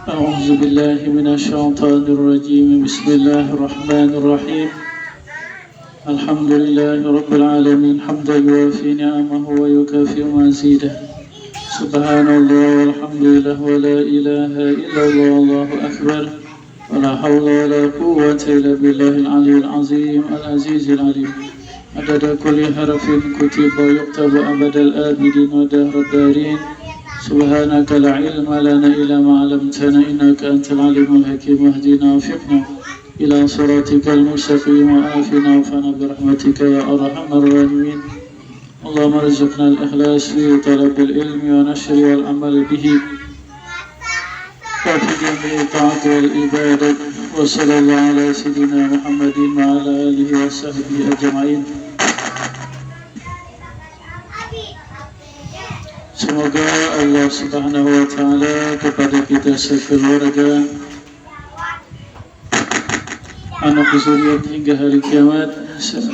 أعوذ بالله من الشيطان الرجيم بسم الله الرحمن الرحيم الحمد لله رب العالمين حمدا يوافي نعمه ويكافئ مزيده سبحان الله والحمد لله ولا إله إلا الله والله أكبر ولا حول ولا قوة إلا بالله العلي العظيم العزيز العليم عدد كل حرف كتب ويكتب أبد الآبدين ودهر الدارين سبحانك لا علم لنا إلا ما علمتنا إنك أنت العليم الحكيم واهدنا وفقنا إلى صراطك المستقيم وآفنا وفنا برحمتك يا أرحم الراحمين اللهم ارزقنا الإخلاص في طلب العلم ونشر والعمل به وفي جميع الطاعات والعبادة وصلى الله على سيدنا محمد وعلى آله وصحبه أجمعين. Semoga Allah Subhanahu wa Ta'ala kepada kita sekeluarga, anak zuriat hingga hari kiamat,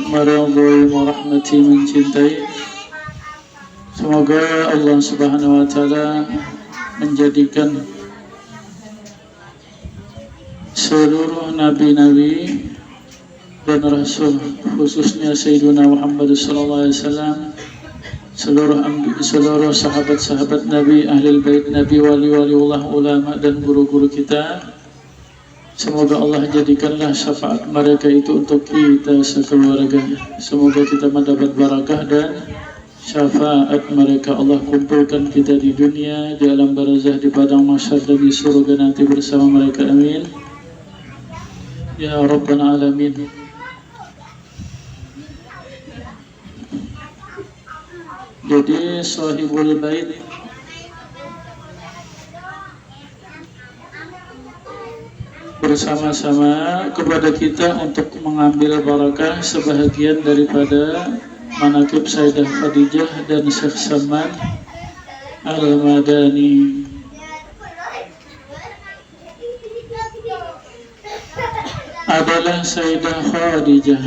maridhai merahmati mencintai. Semoga Allah Subhanahu wa Ta'ala menjadikan seluruh nabi-nabi dan rasul, khususnya Sayyidina Muhammad sallallahu alaihi wasallam, seluruh sahabat-sahabat Nabi, ahlul bait Nabi, wali-waliullah, ulama dan guru-guru kita. Semoga Allah jadikanlah syafaat mereka itu untuk kita sekeluarga. Semoga kita mendapat barakah dan syafaat mereka. Allah kumpulkan kita di dunia, di alam barzah, di padang mahsyar dan di surga nanti bersama mereka. Amin ya rabbal alamin. Jadi sahibul bait bersama-sama kepada kita untuk mengambil barakah sebahagian daripada manaqib Sayyidah Khadijah dan Syekh Salman Al-Madani. Adalah Sayyidah Khadijah.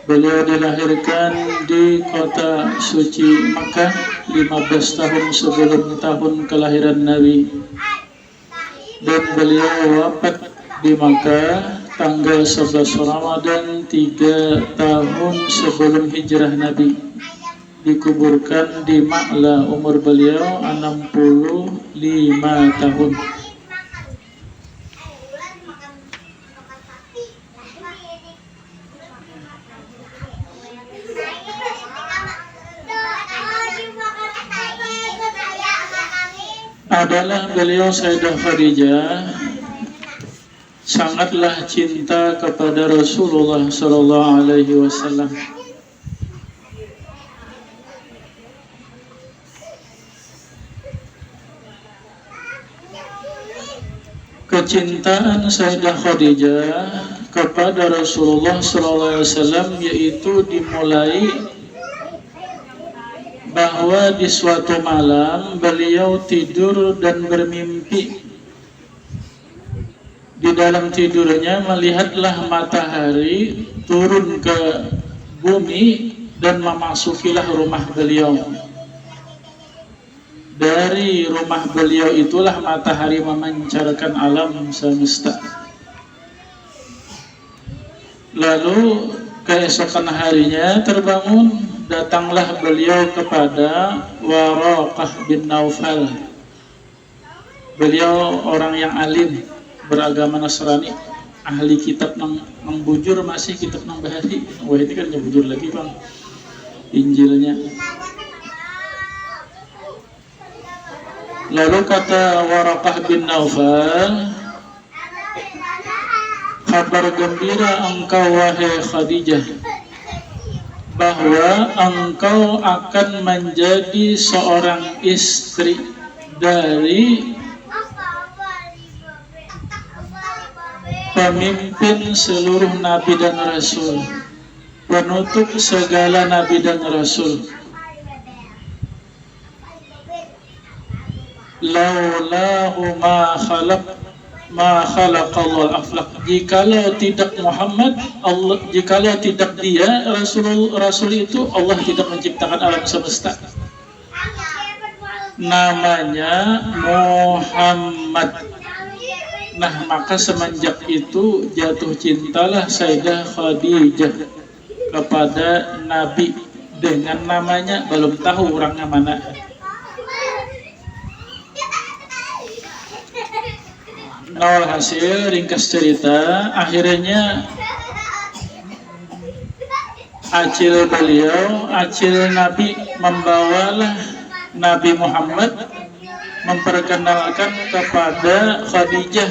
Beliau dilahirkan di kota suci Makkah 15 tahun sebelum tahun kelahiran Nabi, dan beliau wafat di Makkah tanggal 11 Ramadan 3 tahun sebelum hijrah Nabi. Dikuburkan di Ma'la, umur beliau 65 tahun. Adalah beliau Sayyidah Khadijah sangatlah cinta kepada Rasulullah sallallahu alaihi wasallam. Kecintaan Sayyidah Khadijah kepada Rasulullah sallallahu alaihi wasallam yaitu dimulai bahwa di suatu malam beliau tidur dan bermimpi. Di dalam tidurnya melihatlah matahari turun ke bumi dan memasukilah rumah beliau. Dari rumah beliau itulah matahari memancarkan alam semesta. Lalu keesokan harinya terbangun, datanglah beliau kepada Waraqah bin Naufal. Beliau orang yang alim, beragama Nasrani, ahli kitab nang bujur, masih kitab nang bahari. Wah, ini kan bujur lagi bang Injilnya. Lalu kata Waraqah bin Naufal, kabar gembira engkau wahai Khadijah, bahwa engkau akan menjadi seorang istri dari pemimpin seluruh nabi dan rasul, penutup segala nabi dan rasul. Laulahu ma khalaqallahu al-aflaq. Jikalau tidak Muhammad, Allah, jikalau tidak dia, Rasul itu, Allah tidak menciptakan alam semesta. namanya Muhammad. Nah, maka semenjak itu jatuh cintalah Sayyidah Khadijah kepada Nabi dengan namanya, belum tahu orangnya mana. Hasil ringkas cerita, akhirnya acil Nabi membawalah Nabi Muhammad memperkenalkan kepada Khadijah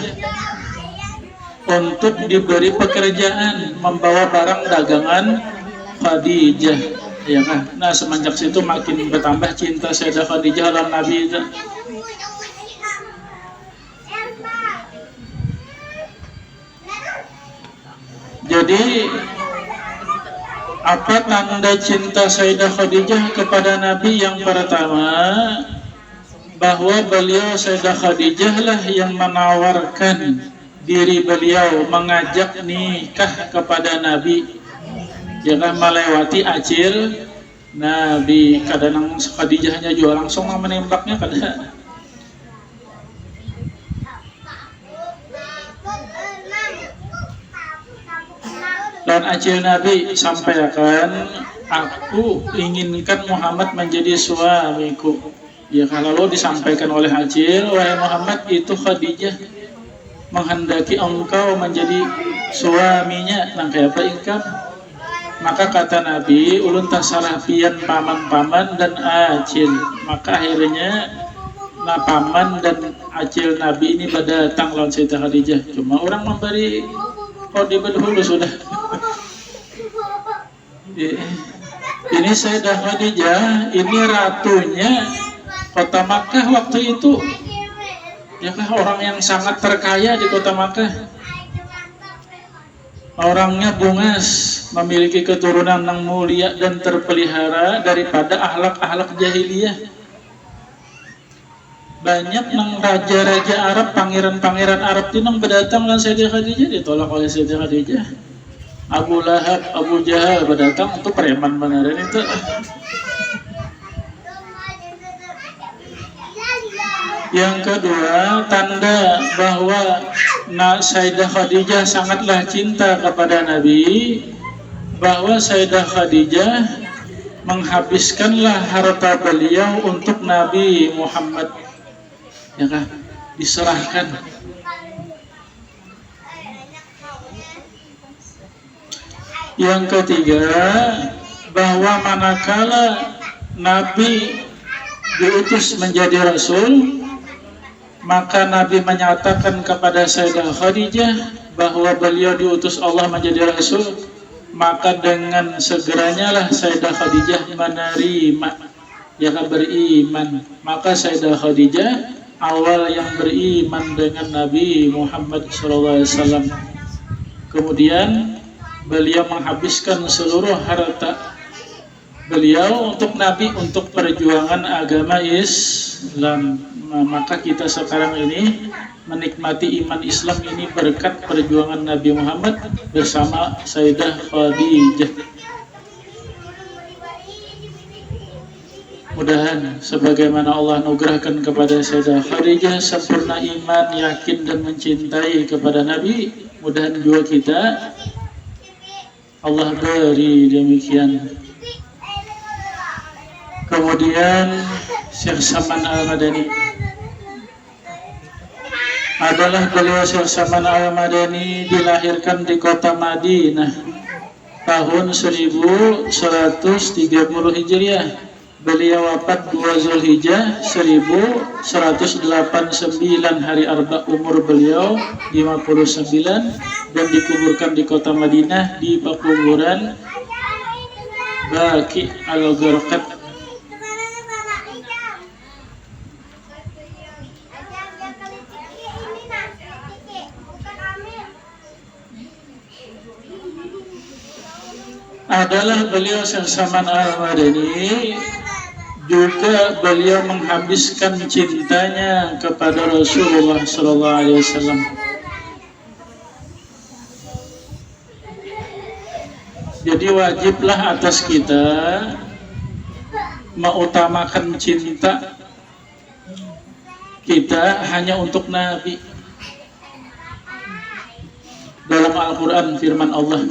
untuk diberi pekerjaan membawa barang dagangan Khadijah, ya kan? Nah, semenjak situ makin bertambah cinta Sayyidah Khadijah dalam Nabi itu. Jadi apa tanda cinta Sayyidah Khadijah kepada Nabi? Yang pertama, bahwa beliau Sayyidah Khadijah lah yang menawarkan diri beliau mengajak nikah kepada Nabi. Jangan melewati acil Nabi. Kadang Khadijahnya juga langsung menembaknya kadang. Dan acil Nabi sampaikan, aku inginkan Muhammad menjadi suamiku. Ya, kalau disampaikan oleh acil, wahai Muhammad, itu Khadijah menghendaki engkau menjadi suaminya. Nang kaya apa ingkam? Maka kata Nabi, ulun tasalah pian paman-paman dan acil. Maka akhirnya paman dan acil Nabi ini berdatang lawan Sayyidah Khadijah. Cuma orang memberi kode dahulu sudah. Ini Sayyidah Khadijah, ini ratunya kota Makkah waktu itu. Ya kan, orang yang sangat terkaya di kota Makkah. Orangnya bungas, memiliki keturunan yang mulia dan terpelihara daripada akhlak-akhlak jahiliyah. Banyak nang raja-raja Arab, pangeran-pangeran Arab itu nang berdatang dengan Sayyidah Khadijah, ditolak oleh Sayyidah Khadijah. Abu Lahab, Abu Jahal berdatang untuk preman beneran itu. Yang kedua, tanda bahwa Sayyidah Khadijah sangatlah cinta kepada Nabi, bahwa Sayyidah Khadijah menghabiskanlah harta beliau untuk Nabi Muhammad. Ya kan? Diserahkan. Yang ketiga, bahwa manakala Nabi diutus menjadi Rasul, maka Nabi menyatakan kepada Sayyidah Khadijah bahwa beliau diutus Allah menjadi Rasul, maka dengan segeranya lah Sayyidah Khadijah menerima, ya kan, beriman. Maka Sayyidah Khadijah awal yang beriman dengan Nabi Muhammad SAW. Kemudian beliau menghabiskan seluruh harta beliau untuk Nabi, untuk perjuangan agama Islam. Maka kita sekarang ini menikmati iman Islam ini berkat perjuangan Nabi Muhammad bersama Sayyidah Khadijah. Mudahan sebagaimana Allah anugerahkan kepada Sayyidah Khadijah sempurna iman, yakin dan mencintai kepada Nabi, mudahan juga kita Allah beri demikian. Kemudian Syekh Saman Al-Madani adalah beliau. Syekh Saman Al-Madani dilahirkan di kota Madinah tahun 1130 Hijriah. Beliau wafat 2 Zulhijjah 1189 hari Arba, umur beliau 59, dan dikuburkan di kota Madinah di pekuburan Baqi Al-Gharqad. Adalah beliau Syekh Saman Al-Madani, juga beliau menghabiskan cintanya kepada Rasulullah SAW. Jadi wajiblah atas kita mengutamakan cinta kita hanya untuk Nabi. Dalam Al-Quran firman Allah,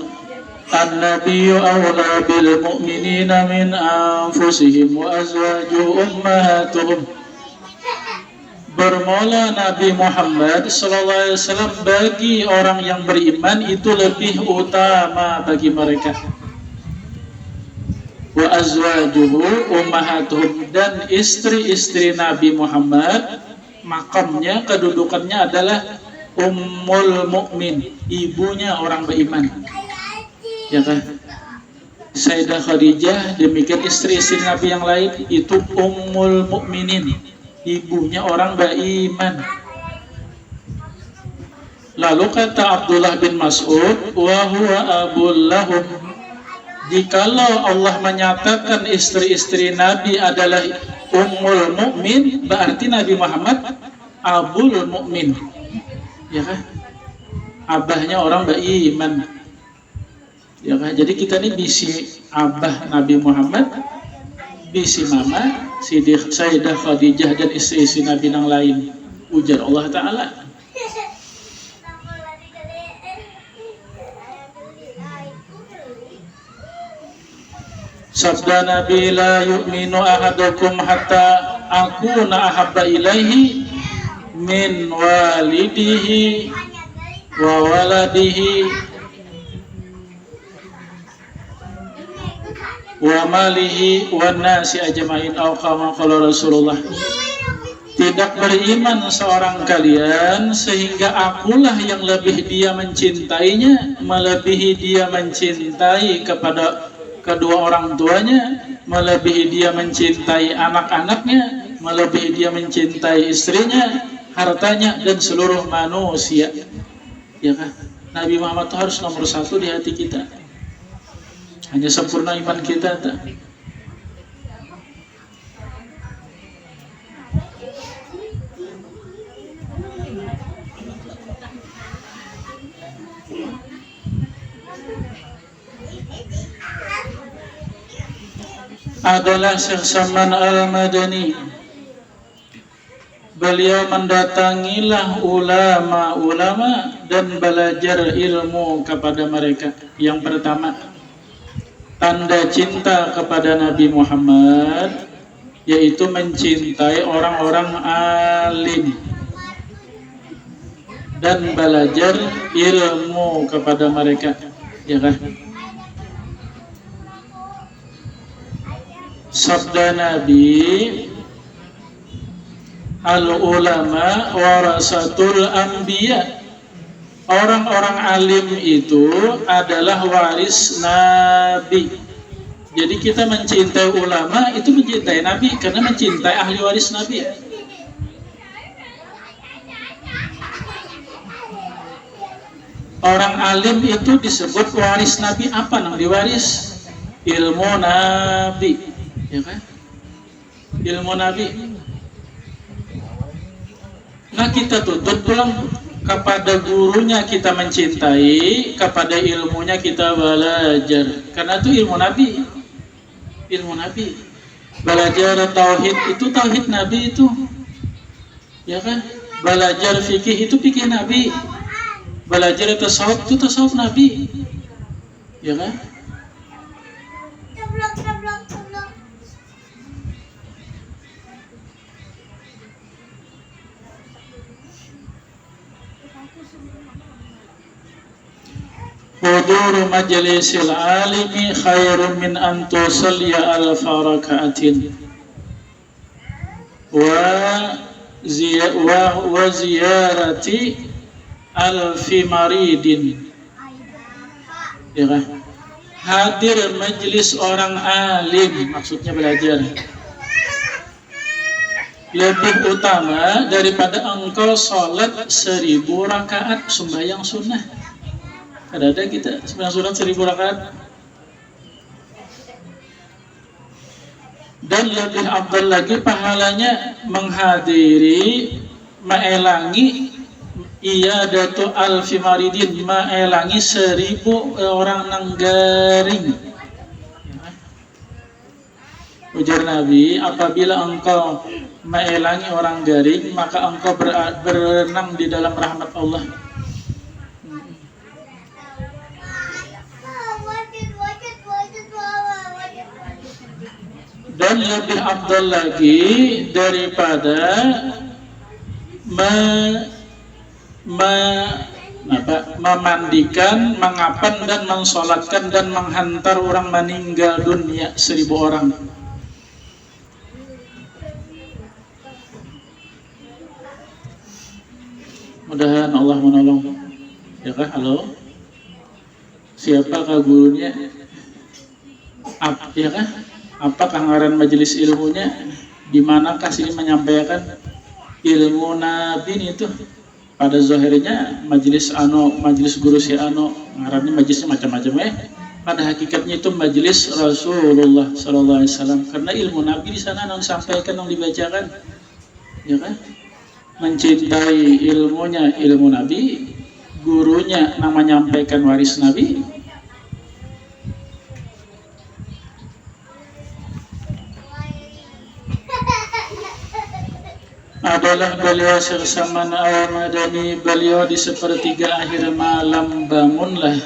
An-Nabiyyu awla bil mu'minina min anfusihim wa azwajuhu ummahatuhum. Bermula Nabi Muhammad SAW bagi orang yang beriman itu lebih utama bagi mereka. Wa azwajuhu ummahatuhum, dan istri-istri Nabi Muhammad makamnya, kedudukannya adalah Ummul Mukmin, ibunya orang beriman. Ya kan? Sayyidah Khadijah, demikian istri-istri Nabi yang lain itu Ummul Mukminin, ibunya orang beriman. Lalu kata Abdullah bin Mas'ud, wa huwa abul lahum. Jikalau Allah menyatakan istri-istri Nabi adalah Ummul Mukmin, berarti Nabi Muhammad Abul Mukmin. Ya kan? Abahnya orang beriman. Ya kan? Jadi kita ini bisi abah Nabi Muhammad, bisi mama Sayyidah Khadijah dan istri-istri Nabi yang lain. Ujar Allah Ta'ala. Sabda Nabi, la yu'minu ahadukum hatta akuna ahabba ilaihi min walidihi wa waladihi wa malihi wa nasi ajmain, atau kama qala Rasulullah. Tidak beriman seorang kalian sehingga akulah yang lebih dia mencintainya, melebihi dia mencintai kepada kedua orang tuanya, melebihi dia mencintai anak-anaknya, melebihi dia mencintai istrinya, hartanya, dan seluruh manusia. Ya kan? Nabi Muhammad itu harus nomor satu di hati kita. Hanya sempurna iman kita tak? Adalah Syekh Saman Al-Madani. Beliau mendatangilah ulama-ulama dan belajar ilmu kepada mereka. Yang pertama, tanda cinta kepada Nabi Muhammad yaitu mencintai orang-orang alim dan belajar ilmu kepada mereka. Ya kan? Sabda Nabi, al-ulama warasatul anbiya. Orang-orang alim itu adalah waris Nabi. Jadi kita mencintai ulama itu mencintai Nabi, karena mencintai ahli waris Nabi. Orang alim itu disebut waris Nabi. Apa yang diwaris? Ilmu Nabi. Ya kan? Ilmu Nabi. Nah, kita tuntut pulang kepada gurunya kita mencintai, kepada ilmunya kita belajar. Karena itu ilmu Nabi. Ilmu Nabi. Belajar tauhid itu tauhid Nabi itu. Ya kan? Belajar fikih itu fikih Nabi. Belajar tasawuf itu tasawuf Nabi. Ya kan? Huduru majlisil alimi khairun min an tusalliya alfa raka'atin wa ziyarati alfi maridin. Ya, hadir majlis orang alim, maksudnya belajar, lebih utama daripada engkau sholat 1000 rakaat sembahyang sunnah. Ada kita sembahyang sunnah 1000 rakaat. Dan lebih afdal lagi pahalanya menghadiri, maelangi iyadatu alfi maridin, maelangi 1000 orang nanggaring. Ujar Nabi, apabila engkau maelangi orang garing, maka engkau berenang di dalam rahmat Allah. Dan lebih afdal lagi daripada memandikan, mengapan dan mensolatkan dan menghantar orang meninggal dunia 1000 orang. Mudah-mudahan Allah menolong. Ya kah? Halo? Siapakah gurunya? Ya kah? Apakah ngaran majelis ilmunya? Di manakah sini menyampaikan ilmu Nabi itu? Pada zahirnya majelis guru si ngarannya majelisnya macam-macam Pada hakikatnya itu majelis Rasulullah sallallahu alaihi wasallam, karena ilmu Nabi di sana yang disampaikan, yang dibacakan. Ya kan? Mencintai ilmunya, ilmu Nabi, gurunya yang menyampaikan waris Nabi. Adalah beliau Syekh Saman Al-Madani. Beliau di sepertiga akhir malam bangunlah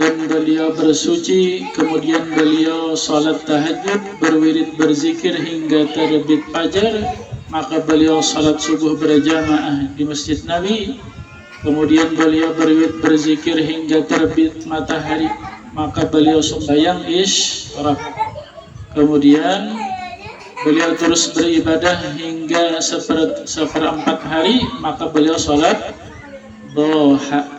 dan beliau bersuci, kemudian beliau salat tahajud, berwirid, berzikir hingga terbit fajar. Maka beliau salat subuh berjamaah di Masjid Nabi, kemudian beliau berwirid, berzikir hingga terbit matahari. Maka beliau sembahyang isyraq, kemudian beliau terus beribadah hingga seperempat hari. Maka beliau sholat duha.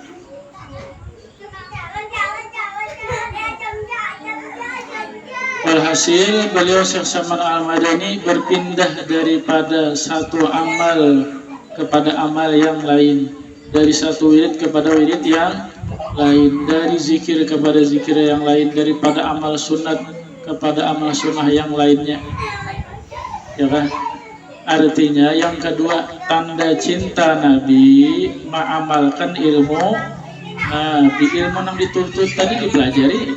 Walhasil beliau Syekh Saman Al-Madani berpindah daripada satu amal kepada amal yang lain, dari satu wirid kepada wirid yang lain, dari zikir kepada zikir yang lain, daripada amal sunat kepada amal sunnah yang lainnya. Ya kan? Artinya yang kedua, tanda cinta Nabi mengamalkan ilmu Nabi. Ilmu yang dituntut tadi dipelajari,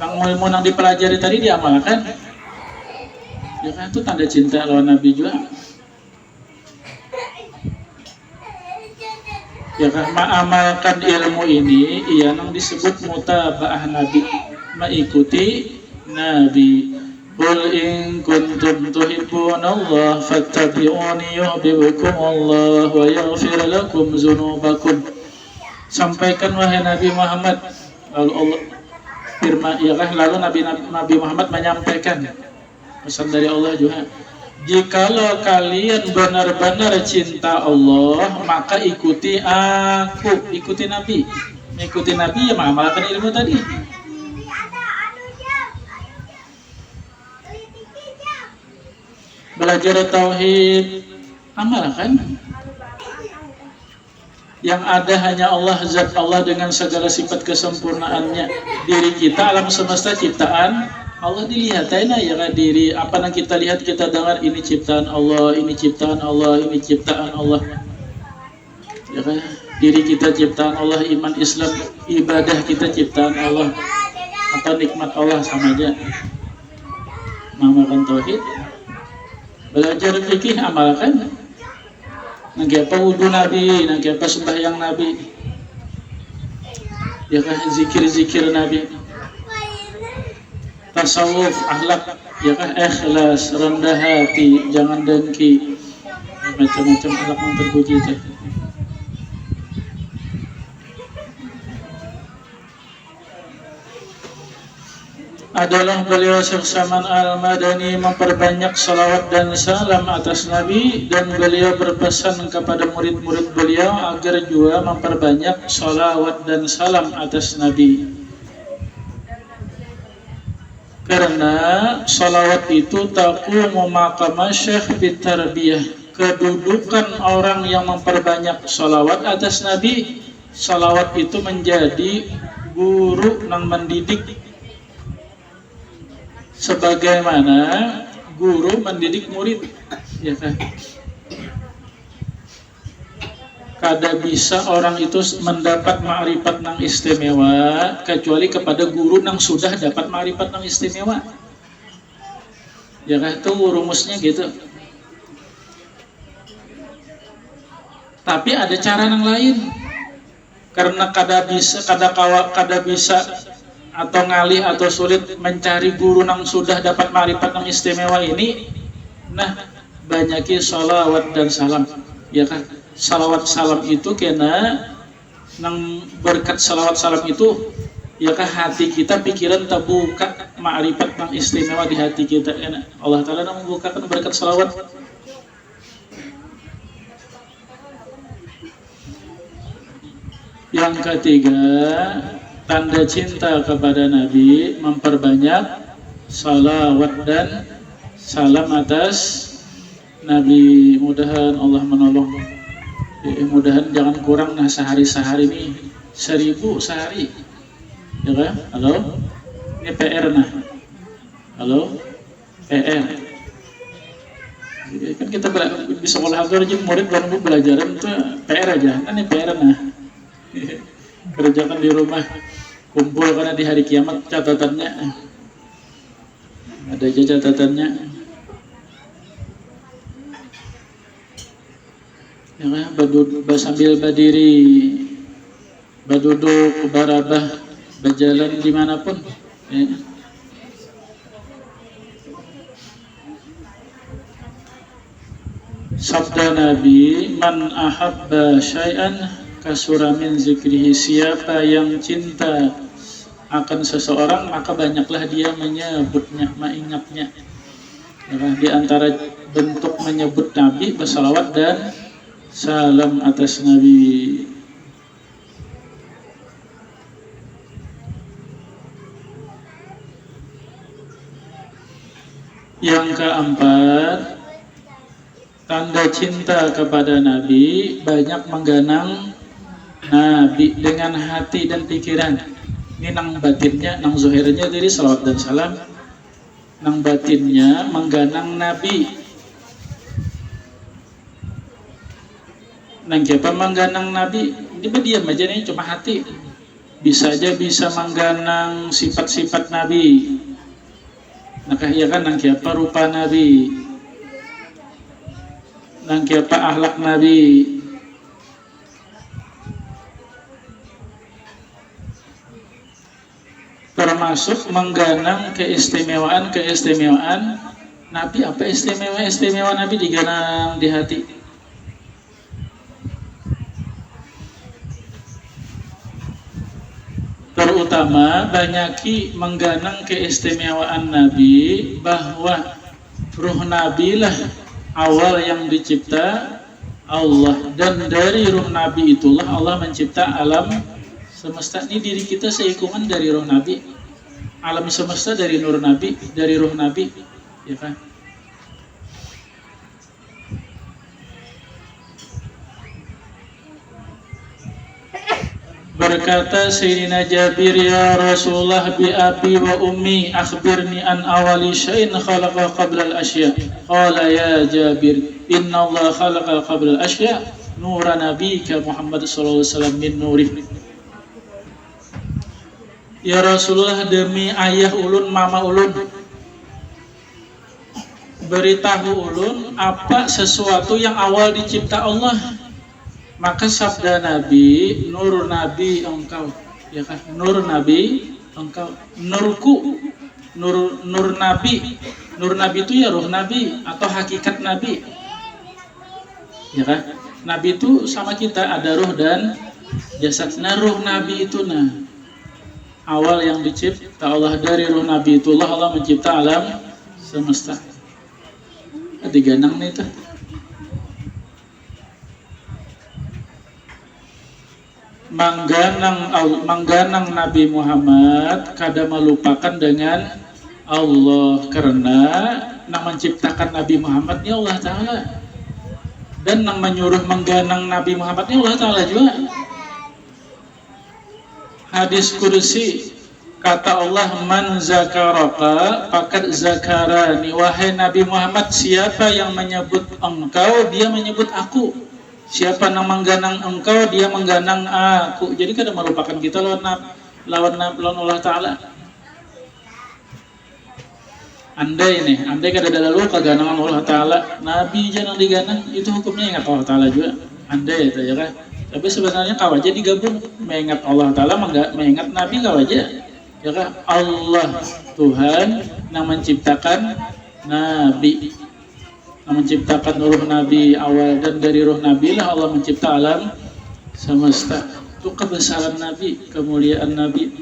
ilmu yang dipelajari tadi diamalkan. Ya kan? Itu tanda cinta lawan Nabi juga. Ya kan? Mengamalkan ilmu ini yang disebut mutabaah Nabi, mengikuti Nabi. Qul in kuntum tuhibbunallaha fattabi'uni yuhibbukumullah wa yaghfir lakum dzunubakum. Sampaikan wahai Nabi Muhammad. Lalu Allah firman, lalu Nabi Muhammad menyampaikan pesan dari Allah juga. Jikalau kalian benar-benar cinta Allah, maka ikuti aku, ikuti Nabi. Mengikuti Nabi ya mengamalkan ilmu tadi. Belajar tauhid, amalkan. Yang ada hanya Allah, zat Allah dengan segala sifat kesempurnaannya. Diri kita, alam semesta ciptaan Allah dilihat ya kan, diri apa yang kita lihat, kita dengar, ini ciptaan Allah, ini ciptaan Allah, ini ciptaan Allah. Ya kan? Diri kita ciptaan Allah, iman Islam, ibadah kita ciptaan Allah. Apa nikmat Allah sama aja. Mengamalkan tauhid. Belajar fikih, amalkan. Nanti apa wudu Nabi, nanti apa sembahyang Nabi. Ya kan, zikir-zikir Nabi. Tasawuf, akhlak, ya kan, ikhlas, rendah hati, jangan dengki. Macam-macam akhlak yang terpuji itu. Adalah beliau Syekh Saman Al-Madani memperbanyak salawat dan salam atas Nabi, dan beliau berpesan kepada murid-murid beliau agar juga memperbanyak salawat dan salam atas Nabi. Karena salawat itu taqumu maqama syekh bitarbiyah, kedudukan orang yang memperbanyak salawat atas Nabi. Salawat itu menjadi guru yang mendidik, sebagaimana guru mendidik murid, ya kan? Kada bisa orang itu mendapat ma'rifat yang istimewa kecuali kepada guru yang sudah dapat ma'rifat yang istimewa. Ya kan, itu rumusnya gitu. Tapi ada cara yang lain. Karena kada bisa atau ngalih atau sulit mencari guru yang sudah dapat ma'rifat yang istimewa ini, nah banyaki salawat dan salam, ya kan? Salawat salam itu kena nang berkat salawat salam itu, ya kan, hati kita, pikiran terbuka ma'rifat yang istimewa di hati kita, ya, Allah Ta'ala nang membukakan berkat salawat. Yang ketiga, tanda cinta kepada Nabi, memperbanyak salawat dan salam atas Nabi. Mudahan Allah menolong. Mudahan jangan kurang, nah sehari ini 1000 sehari, ya kan? Halo, ini PR nah, halo, PR. Kan kita di sekolah aja murid baru belajar itu PR aja, kan ini PR nah. Kerjakan di rumah, kumpul karena di hari kiamat catatannya ada aja catatannya, ya kan? Sambil berdiri, berduduk, barabah, berjalan dimanapun, ya. Sabda Nabi, man ahabba syai'an kasura min zikrihi, siapa yang cinta akan seseorang maka banyaklah dia menyebutnya, mengingatnya. Di antara bentuk menyebut Nabi, bersalawat dan salam atas Nabi. Yang keempat, tanda cinta kepada Nabi, banyak mengganang Nabi dengan hati dan pikiran. Ini nang batinnya, nang zohirnya dari salawat dan salam, nang batinnya mengganang Nabi. Nang siapa mengganang Nabi? Ini diam aja nih, cuma hati. Bisa aja bisa mengganang sifat-sifat Nabi. Nah ya kan, nang siapa rupa Nabi, nang siapa akhlak Nabi. Termasuk mengganang keistimewaan Nabi. Apa istimewa Nabi diganang di hati? Terutama banyaki mengganang keistimewaan Nabi, bahwa ruh Nabi lah awal yang dicipta Allah, dan dari ruh Nabi itulah Allah mencipta alam semesta. Ini diri kita seikungan dari roh Nabi, alam semesta dari nur Nabi, dari roh Nabi, ya kan? Berkata Sayyidina Jabir, ya Rasulullah, bi abi wa ummi akhbirni an awali syai'in khalaqa qabla al-asya. Qala ya Jabir, inna Allah khalaqa qabla al-asya nura nabika Muhammad sallallahu alaihi wasallam min nurih. Ya Rasulullah, demi ayah ulun, mama ulun, beritahu ulun apa sesuatu yang awal dicipta Allah. Maka sabda Nabi, nur Nabi engkau, ya kan? Nur Nabi engkau, nurku, nur Nabi. Nur Nabi itu ya roh Nabi atau hakikat Nabi, ya kan? Nabi itu sama kita, ada roh dan jasad. Nah, roh Nabi itu awal yang dicipta Allah, dari roh Nabi itulah Allah mencipta alam semesta. Diganang nih tuh. Mangganang Nabi Muhammad kada melupakan dengan Allah, karena yang menciptakan Nabi Muhammad ini Allah Ta'ala, dan yang menyuruh mengganang Nabi Muhammad ini Allah Ta'ala juga. Hadis kursi, kata Allah, man zakaraka faqad zakarani, wahai Nabi Muhammad, siapa yang menyebut engkau, dia menyebut aku. Siapa yang mengganang engkau, dia mengganang aku. Jadi kada merupakan kita lawan Allah Ta'ala. andai kada lalu kaganangan Allah Ta'ala, Nabi jangan diganang, itu hukumnya ingat Allah Ta'ala juga. Andai itu ya kan. Tapi sebenarnya kau aja digabung, mengingat Allah Ta'ala, mengingat Nabi kau aja. Ya kan, Allah Tuhan yang menciptakan Nabi, yang menciptakan ruh Nabi awal, dan dari ruh Nabi lah Allah mencipta alam semesta. Itu kebesaran Nabi, kemuliaan Nabi.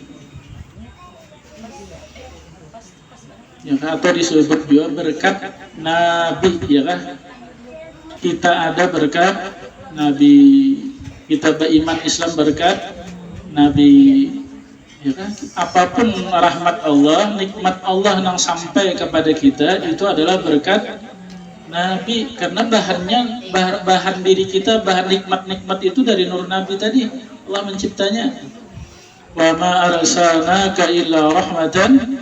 Ya kan, atau disebut juga berkat Nabi, ya kan. Kita ada berkat Nabi, kita beriman Islam berkat Nabi, ya kan. Apapun rahmat Allah, nikmat Allah yang sampai kepada kita itu adalah berkat Nabi, karena bahan diri kita, bahan nikmat itu dari nur Nabi tadi. Allah menciptanya. Wa ma arsalnaka illa rahmatan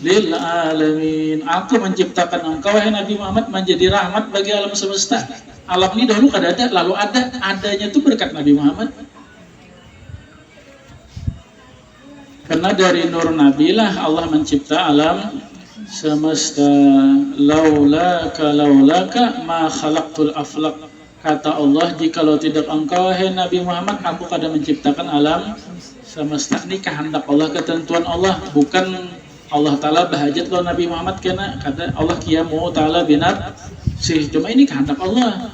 lil alamin. Aku menciptakan engkau wahai Nabi Muhammad menjadi rahmat bagi alam semesta. Alam ini dahulu kada ada, lalu adanya itu berkat Nabi Muhammad. Karena dari nur Nabi lah Allah mencipta alam semesta. Laulaka ma khalaqtul aflaq. Kata Allah, jikalau tidak engkau wahai Nabi Muhammad, aku kada menciptakan alam semesta. Ini kehendak Allah, ketentuan Allah, bukan Allah Ta'ala bahajat kalau Nabi Muhammad kena kata Allah qiyamu ta'ala binafsih. Cuma ini kehendak Allah.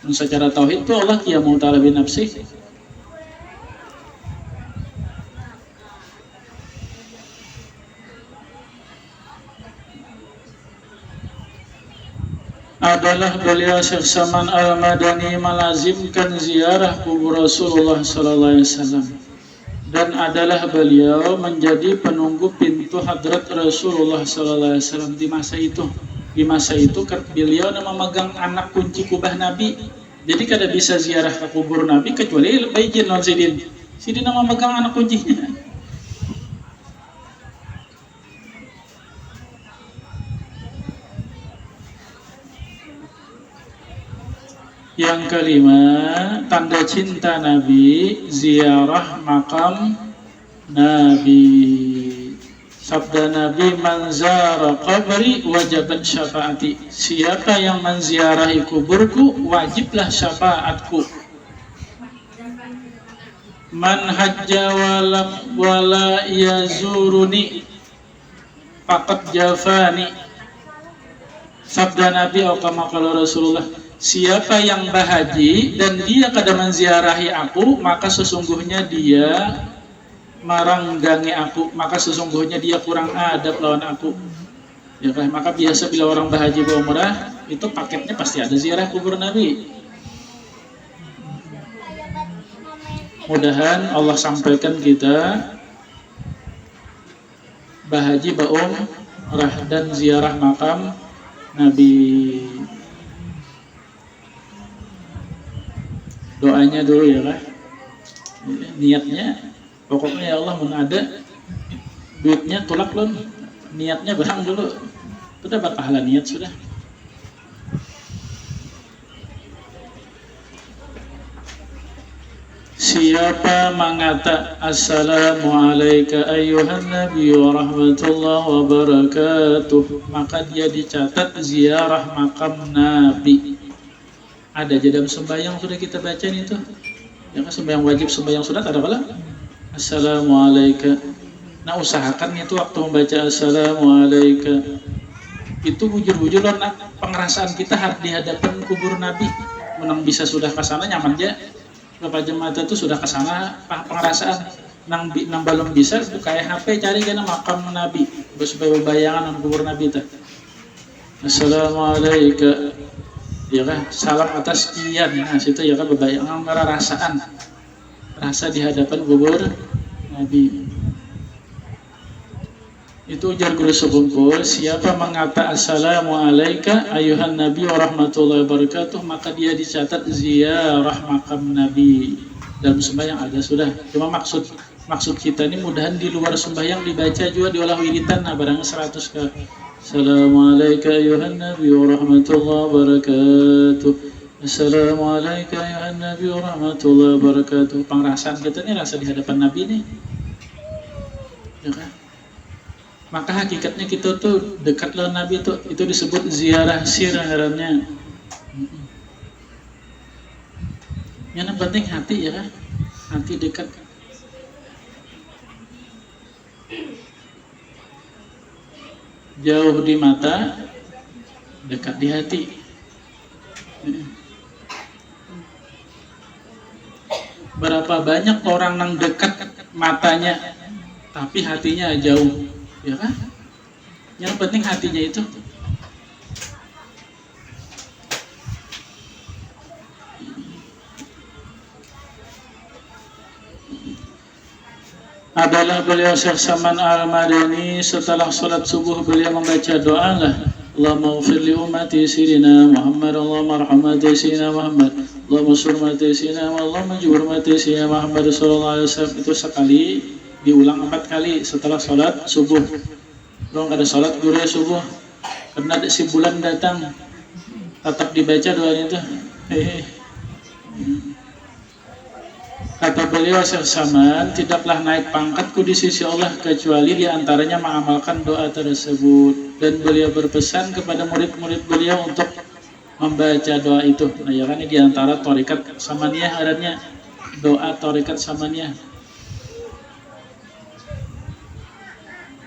Dan secara tauhid itu Allah qiyamu ta'ala binafsih. Adalah beliau Syekh Saman Al-Madani melazimkan ziarah kubur Rasulullah sallallahu alaihi wasallam, dan adalah beliau menjadi penunggu pintu hadrat Rasulullah sallallahu alaihi wasallam di masa itu. Di masa itu beliau memegang anak kunci kubah Nabi. Jadi kada bisa ziarah ke kubur Nabi kecuali izin non Sidin. Sidin memegang anak kuncinya. Yang kelima, tanda cinta Nabi, ziarah makam Nabi. Sabda Nabi, man zara qabri wajabat syafaati. Siapa yang menziarahi kuburku, wajiblah syafaatku. Man hajja wala yazuruni faqad jafani. Sabda Nabi, kama qala Rasulullah, siapa yang berhaji dan dia kada menziarahi aku, maka sesungguhnya dia maranggangi aku, maka sesungguhnya dia kurang adab lawan aku. Ya kan? Maka biasa bila orang berhaji berumrah itu paketnya pasti ada ziarah kubur Nabi. Mudahan Allah sampaikan kita berhaji berumrah dan ziarah makam Nabi. Doanya dulu ya kan, niatnya pokoknya ya Allah mun ada duitnya tulak lon, niatnya berang dulu, sudah pahala niat sudah. Siapa mengata assalamualaikum ayyuhan nabi wa rahmatullah wa barakatuh, maka dia dicatat ziarah makam Nabi. Ada aja dalam sembahyang sudah kita baca itu. Ya kan, sembahyang wajib, sembahyang sunat ada kala assalamualaikum. Nah, usahakan itu waktu membaca assalamualaikum itu bujur-bujur nak pengerasaan kita harus di hadapan kubur Nabi. Menang bisa sudah ke sana nyaman aja. Berapa jemaat itu sudah ke sana pengerasaan. Nang belum bisa buka HP cari kena makam Nabi supaya bayangan kubur Nabi teh. Assalamualaikum. Ya kan, salam atas sekian. Nah, situ ya kan bebayangan rasaan rasa di hadapan kubur Nabi. Itu ujar guru sekumpul, siapa mengata assalamualaikum ayuhan nabi wa rahmatullahi wabarakatuh, maka dia dicatat ziarah makam Nabi. Dalam sembahyang ada sudah. Cuma maksud kita ini mudahan di luar sembahyang dibaca juga diolah wiritan. Nah, barang 100 ke assalamualaikum ayuhan nabi wa rahmatullahi wabarakatuh. Assalamualaikum ayuhan nabi wa rahmatullahi wabarakatuh. Pengrasaan kita ini rasa di hadapan Nabi nih. Ya kan? maka hakikatnya kita tuh dekat dengan Nabi tuh, itu disebut ziarah sir ngarannya. Yang penting hati ya kan, hati dekat. Jauh di mata, dekat di hati. Berapa banyak orang yang dekat matanya, tapi hatinya jauh, ya kan? Yang penting hatinya itu. Adalah beliau Syekh Saman Al-Madani setelah salat subuh beliau membaca doa lah, Allahumma ighfir li ummati sayyidina Muhammad, Allahumma arhamati sayyidina Muhammad, Allahumma surmati sayyidina, Allahumma jurmati sayyidina Muhammad sallallahu alaihi wasallam. Itu sekali diulang 4 kali setelah salat subuh. Belum ada salat guru subuh karena ada si bulan datang, tetap dibaca doanya itu. Kata beliau Syekh Saman, tidaklah naik pangkatku di sisi Allah kecuali diantaranya mengamalkan doa tersebut. Dan beliau berpesan kepada murid-murid beliau untuk membaca doa itu. Nah ya kan, ini diantara Thariqat Samaniyah adanya, doa Thariqat Samaniyah.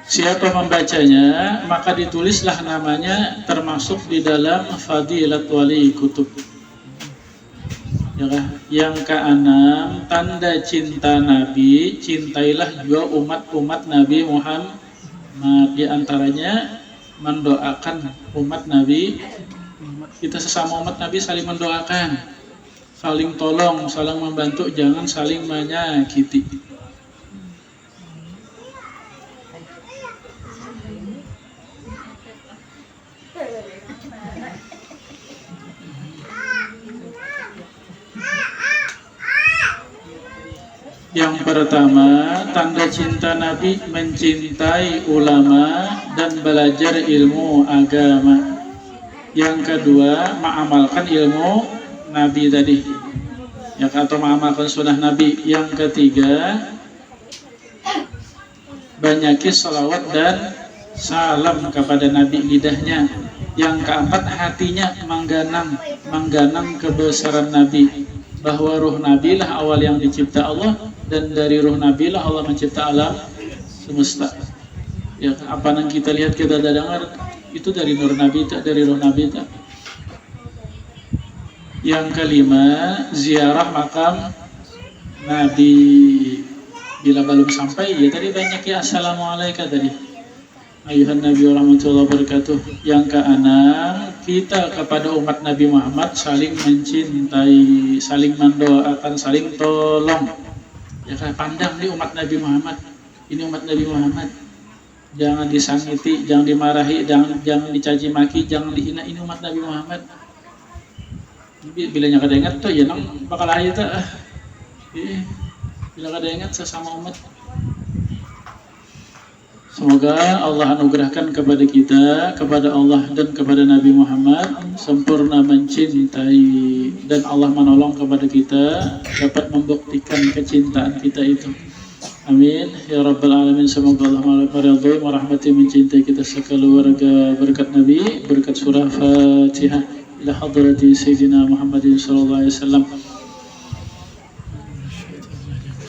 Siapa membacanya, maka ditulislah namanya termasuk di dalam Fadilat Wali Kutub. Yang keenam, tanda cinta Nabi, cintailah juga umat-umat Nabi Muhammad. Di antaranya mendoakan umat Nabi. Kita sesama umat Nabi saling mendoakan, saling tolong, saling membantu, jangan saling menyakiti. Yang pertama, tanda cinta Nabi mencintai ulama dan belajar ilmu agama. Yang kedua, mengamalkan ilmu Nabi tadi, ya, atau mengamalkan sunnah Nabi. Yang ketiga, banyaki salawat dan salam kepada Nabi lidahnya. Yang keempat, hatinya mengganang kebesaran Nabi, bahwa ruh Nabi lah awal yang dicipta Allah, dan dari ruh Nabi lah Allah mencipta alam semesta. Ya, apa yang kita lihat, kita dengar, itu dari nur Nabi, dari ruh Nabi. Yang kelima, ziarah makam Nabi. Bila belum sampai, ya tadi banyak ya assalamualaikum tadi. Ayuhan Nabi warahmatullahi wabarakatuh. Yang keenam, kita kepada umat Nabi Muhammad saling mencintai, saling mendoakan, saling tolong. Ya kan, pandang di umat Nabi Muhammad. Ini umat Nabi Muhammad. Jangan disangiti, jangan dimarahi, jangan dicaci maki, jangan dihina. Ini umat Nabi Muhammad. Bila kada ingat tuh, ya nang bakal aja tuh. Bila kada ingat sesama umat. Semoga Allah anugerahkan kepada kita, kepada Allah dan kepada Nabi Muhammad sempurna mencintai, dan Allah menolong kepada kita dapat membuktikan kecintaan kita itu. Amin ya rabbal alamin. Semoga Allah meridhai, merahmati, mencintai kita sekeluarga berkat Nabi, berkat surah Fatihah ila hadrati Sayyidina Muhammadin sallallahu alaihi wasallam.